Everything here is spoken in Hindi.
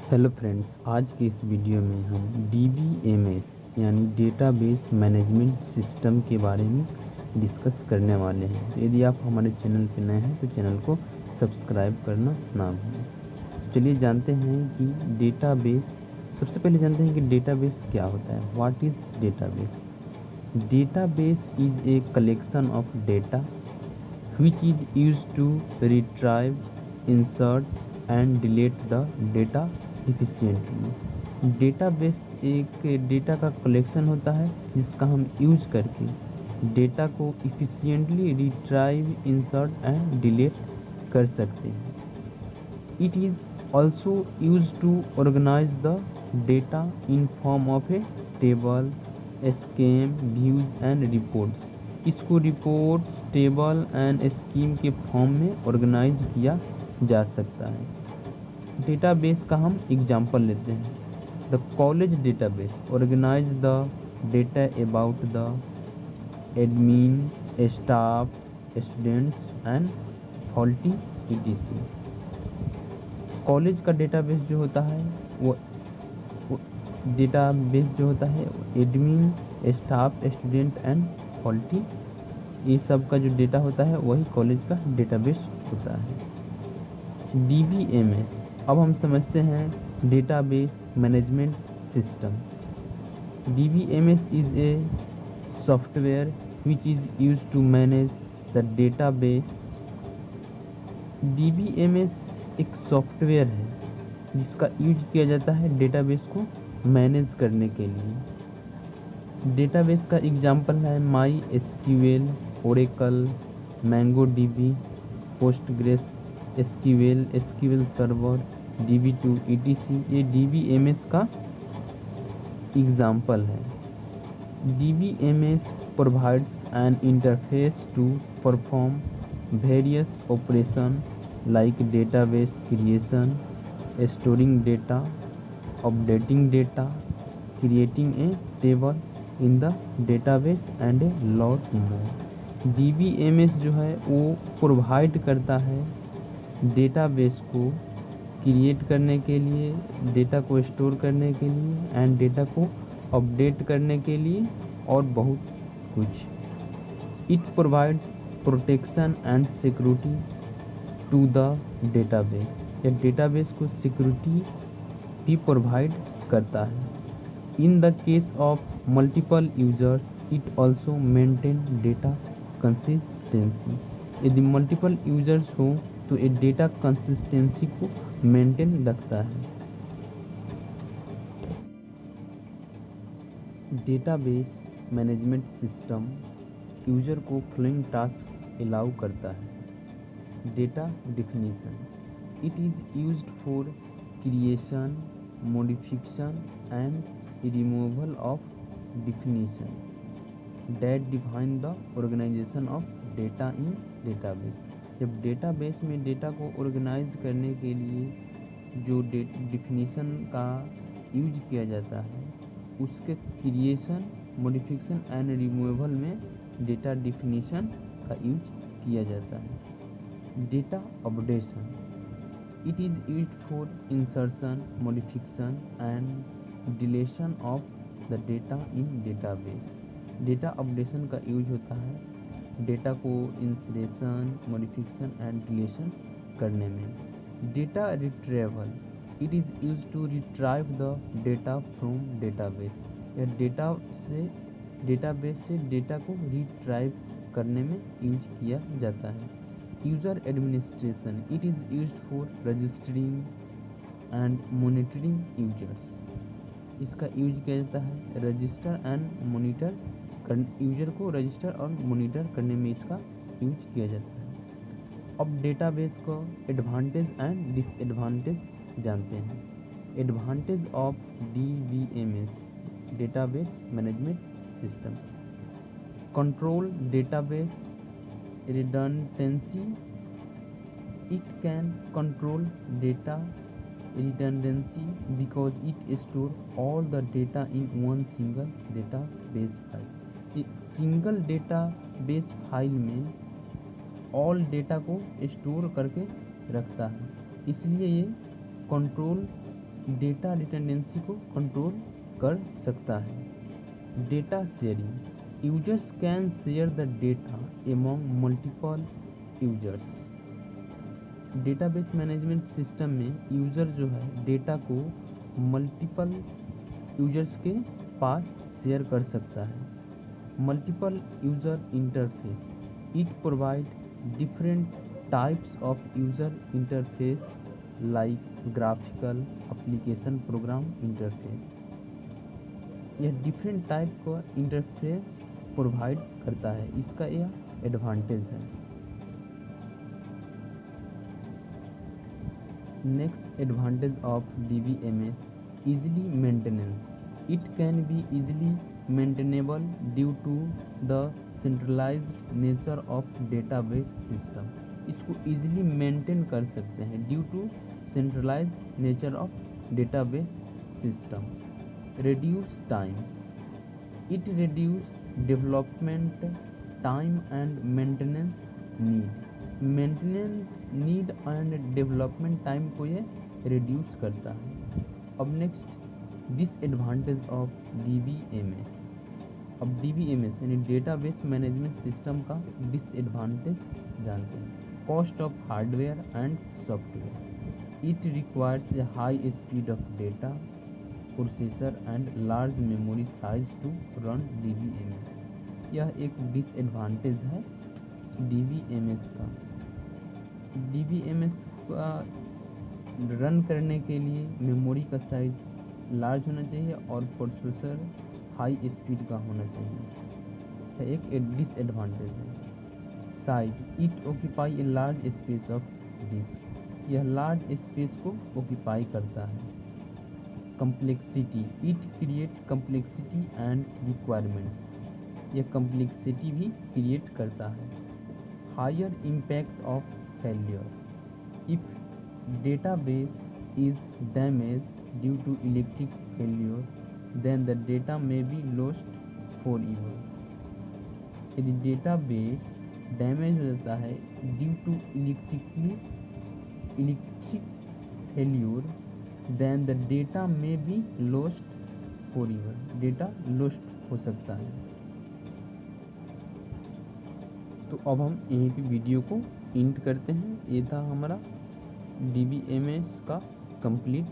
हेलो फ्रेंड्स, आज की इस वीडियो में हम DBMS यानी डेटाबेस मैनेजमेंट सिस्टम के बारे में डिस्कस करने वाले हैं। तो यदि आप हमारे चैनल पर नए हैं तो चैनल को सब्सक्राइब करना ना भूलें। तो चलिए जानते हैं कि डेटाबेस सबसे पहले जानते हैं कि डेटाबेस क्या होता है। What is database? Database is a collection of data which is used to retrieve, insert and delete the data efficiently। Database एक डेटा का कलेक्शन होता है जिसका हम यूज करके डेटा को efficiently retrieve, insert and delete कर सकते हैं। It is also use to organise the data in form of a table, scheme, views and reports. इसको रिपोर्ट्स, टेबल एंड स्कीम के फॉर्म में ऑर्गेनाइज किया जा सकता है। डेटाबेस का हम एग्जांपल लेते हैं। The college database organise the data about the admin, staff, students and faculty etc। College का डेटाबेस जो होता है वो डेटाबेस जो होता है admin, staff, student and faculty, ये सब का जो डेटा होता है वही कॉलेज का डेटाबेस होता है। DBMS, अब हम समझते हैं database management system. DBMS is a software which is use to manage the database. DBMS एक सॉफ्टवेयर है जिसका यूज किया जाता है डेटाबेस को मैनेज करने के लिए। डेटाबेस का एग्जांपल है MySQL, Oracle, MongoDB, Postgres SQL, SQL server, DB2 etc। ये DBMS का एग्जांपल है। DBMS provides an interface to perform various operations like database creation, storing data, updating data, creating a table in the database and a lot more। DBMS जो है वो प्रोवाइड करता है डेटाबेस को क्रिएट करने के लिए, डेटा को स्टोर करने के लिए एंड डेटा को अपडेट करने के लिए और बहुत कुछ। It provides protection and security to the database, या डेटाबेस को सिक्योरिटी भी प्रोवाइड करता है। In the case of multiple users it also maintain data consistency. यदि मल्टीपल यूजर्स हो तो ये डेटा कंसिस्टेंसी को मेंटेन रखता है। डेटाबेस मैनेजमेंट सिस्टम यूजर को फॉलोइंग टास्क अलाउ करता है। Data definition, it is used for creation, modification and removal of definition that define the organisation of data in database. जब डेटाबेस में डेटा को ऑर्गेनाइज करने के लिए जो डिफिनीशन का यूज किया जाता है उसके क्रिएशन, मॉडिफिकेशन एंड रिमूवल में डेटा डिफिनीशन का यूज किया जाता है। Data updation, it is used for insertion, modification and deletion of the data in database. Data updation का यूज होता है डेटा को इंसरेशन, मॉडिफिकेशन एंड डिलीशन करने में। Data retrieval, it is use to retrieve the data from database, या डेटाबेस से डेटा को रिट्राइव करने में यूज किया जाता है। User administration, it is used for registering and monitoring users. इसका यूज किया जाता है रजिस्टर एंड मॉनिटर यूजर को रजिस्टर और मॉनिटर करने में इसका यूज किया जाता है। अब डेटाबेस को एडवांटेज एंड डिसएडवांटेज जानते हैं। Advantage of DBMS database management system: control database redundancy, it can control data redundancy because it store all the data in one single database file। Single database file में ऑल डेटा को स्टोर करके रखता है, इसलिए ये कंट्रोल डेटा रिटेंडेंसी को कंट्रोल कर सकता है। Data sharing, users can share the data among multiple users. Database management system में यूज़र जो है डेटा को मल्टीपल यूजर्स के पास शेयर कर सकता है। Multiple user interface, it provide different types of user interface like graphical, application, program interface. यह डिफरेंट टाइप का इंटरफेस प्रोवाइड करता है, इसका यह एडवांटेज है। Next advantage of DBMS, easily maintenance. It can be easily maintainable due to the centralized nature of database system. इसको easily maintain कर सकते हैं due to centralized nature of database system. Reduce time. It reduce development time and maintenance need. Maintenance need and development time को ये रिड्यूस करता है। अब नेक्स्ट डिसएडवांटेज ऑफ DBMS। अब DBMS यानी डेटाबेस मैनेजमेंट सिस्टम का डिसएडवांटेज जानते हैं। Cost of hardware and software, it requires a high speed of data processor and large memory size to run DBMS। यह एक डिसएडवांटेज है DBMS का। DBMS का रन करने के लिए मेमोरी का साइज लार्ज होना चाहिए और प्रोसेसर हाई स्पीड का होना चाहिए। एक डिसएडवांटेज है। Size, it occupy a large space of disk, यह लार्ज स्पेस को ऑक्यूपाई करता है। Complexity, it create complexity and requirements, यह कम्प्लेक्सिटी भी क्रिएट करता है। Higher impact of failure, if database is damaged due to electric failure then the data may be lost forever। यदि डेटाबेस डैमेज हो जाता है due to electric failure then the data may be lost forever, data lost हो सकता है। तो अब हम यहीं पे वीडियो को एंड करते हैं। ये था हमारा DBMS का कंप्लीट